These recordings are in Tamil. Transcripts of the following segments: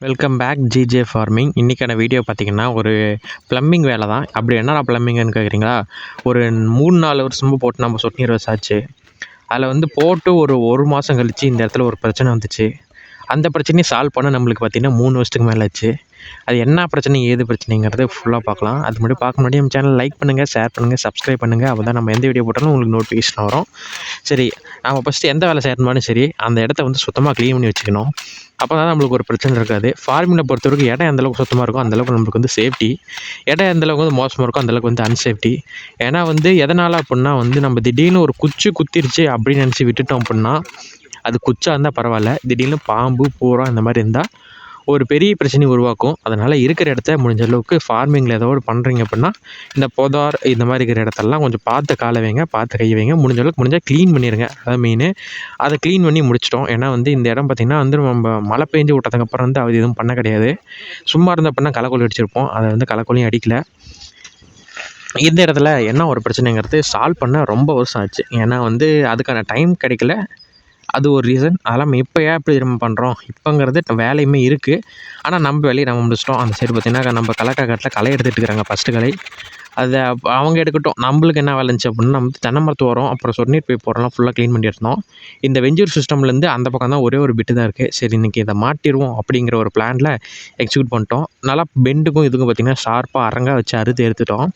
Welcome back GJ farming. இன்றைக்கான வீடியோ பார்த்திங்கன்னா ஒரு ப்ளம்பிங் வேலை தான். அப்படி என்னடா ப்ளம்பிங்குன்னு கேட்குறீங்களா? ஒரு 3-4 வருஷமும் போட்டு நம்ம சொட்டு நீர் வச்சாச்சு. அதில் வந்து போட்டு ஒரு மாதம் கழித்து இந்த இடத்துல ஒரு பிரச்சனை வந்துச்சு. அந்த பிரச்சனையை சால்வ் பண்ண நம்மளுக்கு பார்த்திங்கன்னா 3 வருஷத்துக்கு மேலே ஆச்சு. அது என்ன பிரச்சனை, ஏது பிரச்சனைங்கிறத ஃபுல்லாக பார்க்கலாம். அது முன்னாடி பார்க்க முன்னாடி நம்ம சேனல் லைக் பண்ணுங்கள், ஷேர் பண்ணுங்கள், சப்ஸ்கிரைப் பண்ணுங்கள். அப்போ தான் நம்ம எந்த வீடியோ போட்டாலும் உங்களுக்கு நோட்டிஃபிகேஷன் வரும். சரி, நம்ம ஃபஸ்ட்டு எந்த வேலை செய்யணுமாலும் சரி, அந்த இடத்த வந்து சுத்தமாக க்ளீன் பண்ணி வச்சுக்கணும். அப்போ தான் நம்மளுக்கு ஒரு பிரச்சனை இருக்காது. ஃபார்மிங்கை பொறுத்தவரைக்கும் இடம் எந்தளவுக்கு சுத்தமாக இருக்கும் அந்தளவுக்கு நம்மளுக்கு வந்து சேஃப்டி. இடம் எந்தளவுக்கு வந்து மோசமாக இருக்கும் அந்தளவுக்கு வந்து அன்சேஃப்டி. ஏன்னா வந்து எதனால் அப்படின்னா வந்து நம்ம திடீர்னு ஒரு குச்சி குத்திருச்சு அப்படின்னு நினச்சி விட்டுட்டோம் அப்படின்னா, அது குச்சா இருந்தால் பரவாயில்ல, திடீர்னு பாம்பு பூரா இந்த மாதிரி இருந்தால் ஒரு பெரிய பிரச்சனையை உருவாக்கும். அதனால் இருக்கிற இடத்த முடிஞ்ச அளவுக்கு ஃபார்மிங்கில் ஏதோ ஒரு பண்ணுறீங்க அப்படின்னா, இந்த பொதார் இந்த மாதிரி இருக்கிற இடத்தெல்லாம் கொஞ்சம் பார்த்து காலை வைங்க, பார்த்து கை வைங்க. முடிஞ்ச அளவுக்கு முடிஞ்சால் க்ளீன் பண்ணிடுங்க. அதான் மெயினு. அதை க்ளீன் பண்ணி முடிச்சிட்டோம். ஏன்னா வந்து இந்த இடம் பார்த்திங்கன்னா வந்து நம்ம மழை பெஞ்சு விட்டதுக்கப்புறம் வந்து அது எதுவும் பண்ண கிடையாது. சும்மா இருந்த அப்படின்னா களைக்கொல்லி அடிச்சிருப்போம். அதை வந்து களைக்கொல்லியும் அடிக்கல. இந்த இடத்துல என்ன ஒரு பிரச்சனைங்கிறது சால்வ் பண்ண ரொம்ப வருஷம் ஆச்சு. ஏன்னா வந்து அதுக்கான டைம் கிடைக்கல. அது ஒரு ரீசன். அதெல்லாம் இப்போ ஏன் இப்படி நம்ம பண்ணுறோம், இப்போங்கிறது வேலையுமே இருக்குது. ஆனால் நம்ம வேலையை நம்ம முடிச்சிட்டோம். அந்த சைடு பார்த்திங்கன்னா நம்ம கலெக்டர் களை எடுத்துகிட்டு இருக்கிறாங்க. ஃபஸ்ட்டு களை அதை அவங்க எடுக்கட்டும். நம்மளுக்கு என்ன வேலை இருந்துச்சு அப்படின்னா, நம்ம தென்னை மரத்து ஓரம் அப்புறம் சொட்டுநீர் பைப் ஓரம்லாம் ஃபுல்லாக க்ளீன் பண்ணியிருந்தோம். இந்த வெஞ்சூர் சிஸ்டம்லேருந்து அந்த பக்கம் தான் ஒரே ஒரு பிட்டு தான் இருக்குது. சரி, இன்றைக்கி இதை மாட்டிடுவோம் அப்படிங்கிற ஒரு பிளானில் எக்ஸிக்யூட் பண்ணிட்டோம். நல்லா பெண்டுக்கும் இதுக்கும் பார்த்திங்கன்னா ஷார்ப்பாக அரங்காக வச்சு அறுத்து எடுத்துட்டோம்.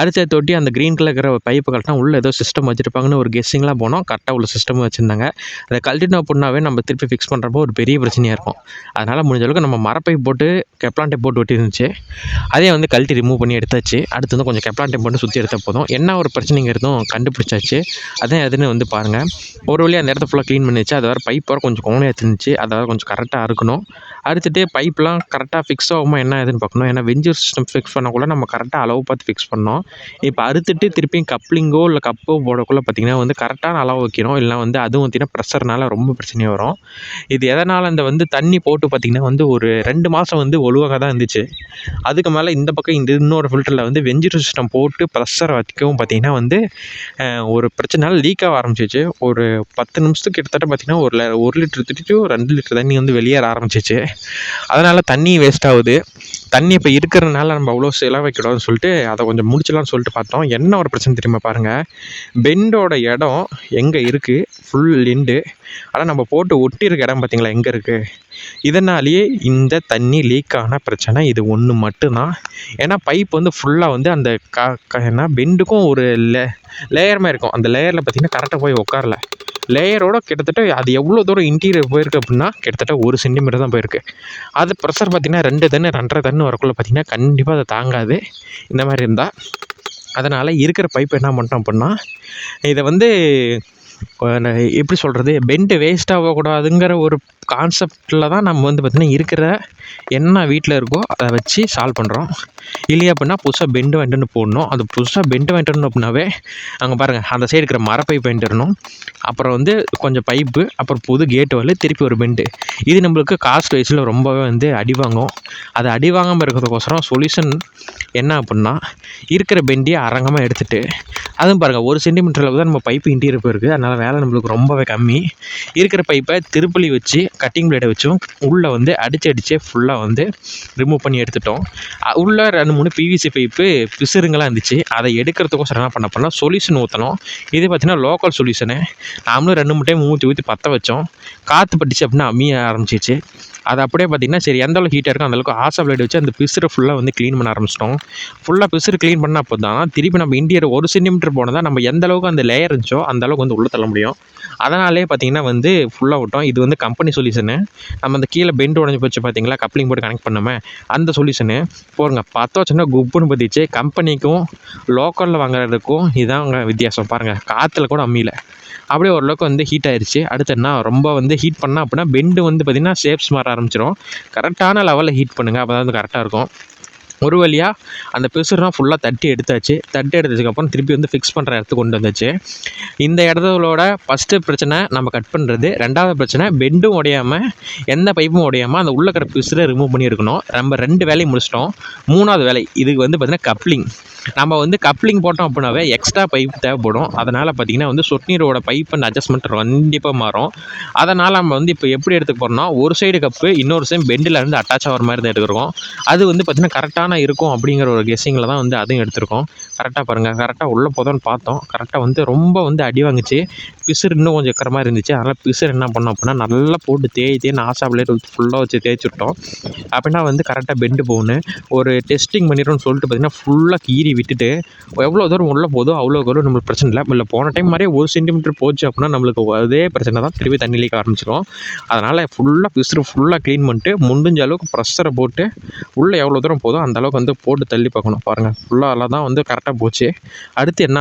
அரிசியை தொட்டி அந்த க்ரீன் கலர் இருக்கிற பைப்பு கரெக்டாக உள்ளே ஏதோ சிஸ்டம் வச்சுருப்பாங்கன்னு ஒரு கெஸ்ஸிங்லாம் போனோம். கரெக்டாக உள்ள சிஸ்டமும் வச்சுருந்தாங்க. அதை கழட்டினோம் அப்படின்னாவே நம்ம திருப்பி ஃபிக்ஸ் பண்ணுறப்போ ஒரு பெரிய பிரச்சனையாக இருக்கும். அதனால் முடிஞ்ச அளவுக்கு நம்ம மரப்பைப் போட்டு கெப்லான் டேப் போட்டு ஒட்டிருந்துச்சு. அதே வந்து கழட்டி ரிமூவ் பண்ணி எடுத்தாச்சு. அடுத்து வந்து கொஞ்சம் கெப்லான் டேப் போட்டு சுற்றி எடுத்தால் போதும். என்ன ஒரு பிரச்சனைங்கிறதும் கண்டுபிடிச்சாச்சு. அதான் எதுன்னு வந்து பாருங்கள். ஒரு வழியாக அந்த இடத்த ஃபுல்லாக க்ளீன் பண்ணிச்சு. அது வேறு பைப் வேறு கொஞ்சம் கோணையாக இருந்துச்சு. அதை வேறு கொஞ்சம் கரெக்டாக அறுக்கணும். அறுத்துட்டு பைப்லாம் கரெக்டாக ஃபிக்ஸ் ஆகுமா என்ன ஏதுன்னு பார்க்கணும். ஏன்னா வெஞ்சூர் சிஸ்டம் ஃபிக்ஸ் பண்ணக்குள்ள நம்ம கரெக்டாக அளவு பார்த்து ஃபிக்ஸ் பண்ணோம். இப்போ அறுத்துட்டு திருப்பியும் கப்ளிங்கோ இல்லை கப்போ போடக்குள்ள பார்த்திங்கன்னா வந்து கரெக்டான அளவு வைக்கணும். இல்லைனா வந்து அதுவும் பார்த்திங்கன்னா ப்ரெஷர்னால ரொம்ப பிரச்சனை வரும். இது எதனால் அந்த வந்து தண்ணி போட்டு பார்த்திங்கன்னா வந்து ஒரு 2 மாதம் வந்து ஒழுவாக தான் இருந்துச்சு. அதுக்கு மேலே இந்த பக்கம் இந்த இன்னொரு ஃபில்டரில் வந்து வெஞ்சூர் சிஸ்டம் போட்டு ப்ரெஷர் வைக்கவும் பார்த்திங்கன்னா வந்து ஒரு பிரச்சனைனால லீக் ஆக ஆரம்பிச்சிச்சு. ஒரு 10 நிமிஷத்துக்கு கிட்டத்தட்ட பார்த்திங்கன்னா 1 லிட்டர் திட்டு 2 லிட்டர் தண்ணி வந்து வெளியேற ஆரம்பிச்சிச்சு. அதனால் தண்ணி வேஸ்ட் ஆகுது. தண்ணி இப்போ இருக்கிறதுனால நம்ம அவ்வளோ செலவைக்கூடாதுன்னு சொல்லிட்டு அதை கொஞ்சம் முடிச்சலாம்னு சொல்லிட்டு பார்த்தோம். என்ன ஒரு பிரச்சனை தெரியுமா பாருங்கள். பெண்டோட இடம் எங்கே இருக்குது, ஃபுல் லிண்டு. ஆனால் நம்ம போட்டு ஒட்டியிருக்க இடம் பார்த்திங்களா எங்கே இருக்குது. இதனாலேயே இந்த தண்ணி லீக் ஆன பிரச்சனை இது ஒன்று மட்டும்தான். ஏன்னா பைப் வந்து ஃபுல்லாக வந்து அந்த ஏன்னா பெண்டுக்கும் ஒரு லேயர் மாதிரி இருக்கும். அந்த லேயரில் பார்த்திங்கன்னா கரெக்டாக போய் உட்காரல. லேயரோட கிட்டத்தட்ட அது எவ்வளோ தூரம் இன்டீரியர் போயிருக்கு அப்படின்னா கிட்டத்தட்ட 1 சென்டிமீட்டர் தான் போயிருக்கு. அது ப்ரெஷர் பார்த்திங்கன்னா 2 டன்னு 2.5 டன்னு வரக்குள்ள பார்த்திங்கன்னா கண்டிப்பாக அதை தாங்காது இந்த மாதிரி இருந்தால். அதனால் இருக்கிற பைப் என்ன பண்ணிட்டோம் அப்படின்னா, இதை வந்து எப்படி சொல்கிறது, பெண்டு வேஸ்ட் ஆகக்கூடாதுங்கிற ஒரு கான்செப்டில் தான் நம்ம வந்து பார்த்திங்கன்னா இருக்கிற என்ன வீட்டில் இருக்கோ அதை வச்சு சால்வ் பண்ணுறோம். இல்லையா அப்படின்னா புதுசாக பெண்டு வாங்கிட்டு போடணும். அது புதுசாக பெண்டு வாங்கிட்டு அப்படின்னாவே அங்கே பாருங்கள் அந்த சைடு இருக்கிற மரப்பைப் வாங்கிட்டுறணும். அப்புறம் வந்து கொஞ்சம் பைப்பு, அப்புறம் புது கேட்டு வரல, திருப்பி ஒரு பெண்டு. இது நம்மளுக்கு காஸ்ட் வைஸில் ரொம்பவே வந்து அடி வாங்கும். அது அடி வாங்காமல் இருக்கிறதுக்கோசரம் சொல்யூஷன் என்ன அப்படின்னா, இருக்கிற பெண்டியை அரங்கமாக எடுத்துகிட்டு, அதுவும் பாருங்கள் 1 சென்டிமீட்டர் அளவு தான் நம்ம பைப்பு இன்டீரியர் போயிருக்கு. அதனால் வேலை நம்மளுக்கு ரொம்பவே கம்மி. இருக்கிற பைப்பை திருப்பலி வச்சு கட்டிங் பிளேடை வச்சும் உள்ளே வந்து அடிச்சே ஃபுல்லாக வந்து ரிமூவ் பண்ணி எடுத்துட்டோம். உள்ளே 2-3 பிவிசி பைப்பு பிசுறுங்களாம் இருந்துச்சு. அதை எடுக்கிறதுக்கோசரம் என்ன பண்ணோம், சொல்யூஷன் ஊற்றணும். இது பார்த்திங்கன்னா லோக்கல் சொல்யூஷனு. நாமளும் 2-3 டைம் ஊற்றி பற்ற வச்சோம். காற்று பட்டுச்சு அப்படின்னா அம்மிய ஆரம்பிச்சிச்சு. அது அப்படியே பார்த்திங்கன்னா சரி எந்த அளவுக்கு ஹீட்டாக இருக்கும் அந்தளவுக்கு ஆசா பிளேட் வச்சு அந்த பிசுரை ஃபுல்லாக வந்து க்ளீன் பண்ண ஆரம்பிச்சிட்டோம். ஃபுல்லாக பிசுறு க்ளீன் பண்ணால் அப்போ தான் திருப்பி நம்ம இன்டீரியர் 1 சென்டிமீட்டர் போனதான் நம்ம எந்த அளவுக்கு அந்த லேயர் இருந்துச்சோ அந்தளவுக்கு வந்து உள்ளே தள்ள முடியும். அதனாலே பார்த்திங்கன்னா வந்து ஃபுல்லாக விட்டோம். இது வந்து கம்பெனி சொல்யூஷனு. நம்ம அந்த கீழே பெண்டு உடஞ்சி போச்சு பார்த்திங்களா, கப்ளிங் போட்டு கனெக்ட் பண்ணாமல் அந்த சொல்யூஷனு போருங்க. 10 வச்சுன்னா குப்புன்னு பற்றிச்சு. கம்பெனிக்கும் லோக்கலில் வாங்குறதுக்கும் இதாங்க வித்தியாசம் பாருங்கள். காற்றுல கூட அம்மியில் அப்படியே ஓரளவுக்கு வந்து ஹீட் ஆயிடுச்சு. அடுத்து என்ன ரொம்ப வந்து ஹீட் பண்ணால் அப்படின்னா பெண்டு வந்து பார்த்திங்கன்னா ஷேப்ஸ் மாற ஆரம்பிச்சிடும். கரெக்டான லெவலில் ஹீட் பண்ணுங்கள், அப்போ தான் வந்து கரெக்டாக இருக்கும். ஒரு வழியாக அந்த பிசுறுலாம் ஃபுல்லாக தட்டி எடுத்தாச்சு. தட்டி எடுத்ததுக்கப்புறம் திருப்பி வந்து ஃபிக்ஸ் பண்ணுற இடத்துக்கு கொண்டு வந்தாச்சு. இந்த இடத்தோட ஃபஸ்ட்டு பிரச்சனை நம்ம கட் பண்ணுறது. 2வது பிரச்சனை பெண்டும் உடையாமல் எந்த பைப்பும் உடையாமல் அந்த உள்ள இருக்கிற பிசுரை ரிமூவ் பண்ணி இருக்கணும். நம்ம 2 வேலையும் முடிச்சிட்டோம். 3வது வேலை இதுக்கு வந்து பார்த்திங்கன்னா கப்ளிங். நம்ம வந்து கப்ளிங் போட்டோம் அப்படின்னாவே எக்ஸ்ட்ரா பைப் தேவைப்படும். அதனால் பார்த்திங்கன்னா வந்து சொட்டு நீரோட பைப் அண்ட் அட்ஜஸ்ட்மெண்ட் கண்டிப்பாக மாறும். அதனால் நம்ம வந்து இப்போ எப்படி எடுத்துக்க போகிறோம்னா, ஒரு சைடு கப்பு இன்னொரு சைடு பெண்டில் இருந்து அட்டாச் ஆகிற மாதிரி தான் எடுத்துருக்கோம். அது வந்து பார்த்திங்கன்னா கரெக்டான இருக்கும் அப்படிங்கிற ஒரு கெஸ்ஸிங்கில் தான் வந்து அதையும் எடுத்திருக்கோம். கரெக்டாக பாருங்கள், கரெக்டாக உள்ளே போதோன்னு பார்த்தோம். கரெக்டாக வந்து ரொம்ப வந்து அடி வாங்குச்சு. பிசுறு இன்னும் கொஞ்சம் இருக்கிற மாதிரி இருந்துச்சு. அதனால் பிசுறு என்ன பண்ணோம் அப்படின்னா, நல்லா போட்டு தேய் ஆசா பிளேட் ஃபுல்லாக வச்சு தேய்ச்சி விட்டோம். அப்படின்னா வந்து கரெக்டாக பெண்டு போகணும். ஒரு டெஸ்டிங் பண்ணிடுறோம்னு சொல்லிட்டு பார்த்திங்கன்னா ஃபுல்லாக கீறி விட்டுட்டு எவ்வளோ தூரம் உள்ளே போதோ அவ்வளோக்கு எவ்வளோ நம்மளுக்கு பிரச்சனை இல்லை. இல்லை போன டைம் மாதிரியே 1 சென்டிமீட்டர் போச்சு அப்படின்னா நம்மளுக்கு அதே பிரச்சனை தான், திருப்பி தண்ணி லீக் ஆரம்பிச்சிடும். அதனால் ஃபுல்லாக பிசுறு ஃபுல்லாக க்ளீன் பண்ணிட்டு முடிஞ்ச அளவுக்கு ப்ரெஷரை போட்டு உள்ளே எவ்வளோ தூரம் போதோ அந்த அளவுக்கு வந்து போட்டு தள்ளி பார்க்கணும். பாருங்கள் ஃபுல்லாக தான் வந்து கரெக்டாக போச்சு. அடுத்து என்ன,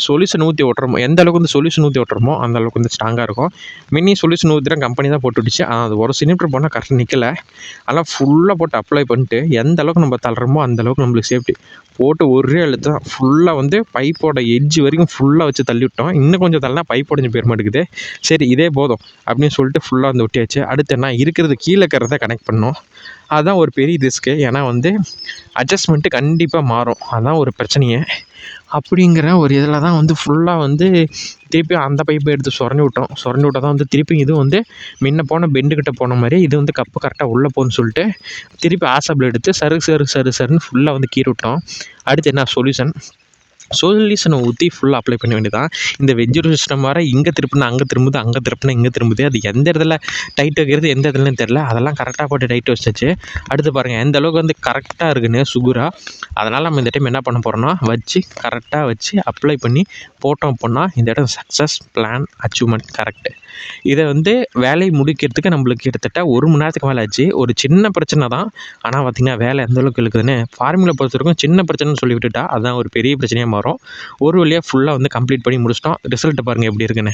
சொல்யூஷன் ஊற்றி ஓட்டுறோமோ, எந்த அளவுக்கு வந்து சொல்யூஷன் ஊற்றி ஓட்டுறோமோ அந்த அளவுக்கு வந்து ஸ்ட்ராங்காக இருக்கும். மினி சொல்யூஷன் ஊற்றினா கம்பெனி தான் போட்டு விட்டுச்சு. அது 1 சென்டிமீட்டர் போனால் கரெக்டாக நிற்கலை. அதெல்லாம் ஃபுல்லாக போட்டு அப்ளை பண்ணிட்டு எந்த அளவுக்கு நம்ம தள்ளுறோமோ அந்த அளவுக்கு நம்மளுக்கு சேஃப்டி போட்டு ஒரே அழுத்தம் ஃபுல்லாக வந்து பைப்போட எட்ஜ் வரைக்கும் ஃபுல்லாக வச்சு தள்ளி விட்டோம். இன்னும் கொஞ்சம் தள்ளினா பைப் உடஞ்சி போயிட மாட்டேங்குது. சரி இதே போதும் அப்படின்னு சொல்லிட்டு ஃபுல்லாக வந்து ஒட்டியாச்சு. அடுத்து என்ன, இருக்கிறது கீழே இருக்கிறத கனெக்ட் பண்ணோம். அதுதான் ஒரு பெரிய ரிஸ்க்கு. ஏன்னா வந்து அட்ஜஸ்ட்மெண்ட்டு கண்டிப்பாக மாறும். அதுதான் ஒரு பிரச்சனையே. அப்படிங்கிற ஒரு இதில் தான் வந்து ஃபுல்லாக வந்து திருப்பி அந்த பைப்பை எடுத்து சொரண்டி விட்டால் தான் வந்து திருப்பி இது வந்து முன்ன போன பெண்டுக்கிட்ட போன மாதிரி இது வந்து கப்பு கரெக்டாக உள்ளே போகுன்னு சொல்லிட்டு திருப்பி ஆசபிள் எடுத்து சருன்னு ஃபுல்லாக வந்து கீறி விட்டோம். அடுத்து என்ன, சொல்யூஷனை ஊற்றி ஃபுல்லாக அப்ளை பண்ண வேண்டியதான். இந்த வெஜ்ஜூர் சிஸ்டம் வர இங்கே திருப்பினா அங்கே திரும்புது, அங்கே திருப்பினா இங்கே திரும்புது. அது எந்த இடத்துல டைட் வைக்கிறது எந்த இடத்துலன்னு தெரில. அதெல்லாம் கரெக்டாக போட்டு டைட் வச்சாச்சு. அடுத்து பாருங்கள் எந்த அளவுக்கு வந்து கரெக்டாக இருக்குன்னு சுகுராக. அதனால் நம்ம இந்த டைம் என்ன பண்ண போகிறோம்னா, கரெக்டாக வச்சு அப்ளை பண்ணி போட்டோம் அப்படின்னா இந்த இடம் சக்ஸஸ், பிளான் அச்சீவ்மெண்ட் கரெக்டு. இதை வந்து வேலையை முடிக்கிறதுக்கு நம்மளுக்கு கிட்டத்தட்ட 1 மணி நேரத்துக்கு மேலே ஆச்சு. ஒரு சின்ன பிரச்சனை தான், ஆனால் பார்த்திங்கன்னா வேலை எந்த அளவுக்கு இருக்குதுன்னு ஃபார்முலா பொறுத்த வரைக்கும் சின்ன பிரச்சனைன்னு சொல்லி விட்டுட்டா அதுதான் ஒரு பெரிய பிரச்சனையாக மாறும். ஒரு வழியாக ஃபுல்லாக வந்து கம்ப்ளீட் பண்ணி முடிச்சிட்டோம். ரிசல்ட்டு பாருங்கள் எப்படி இருக்குன்னு.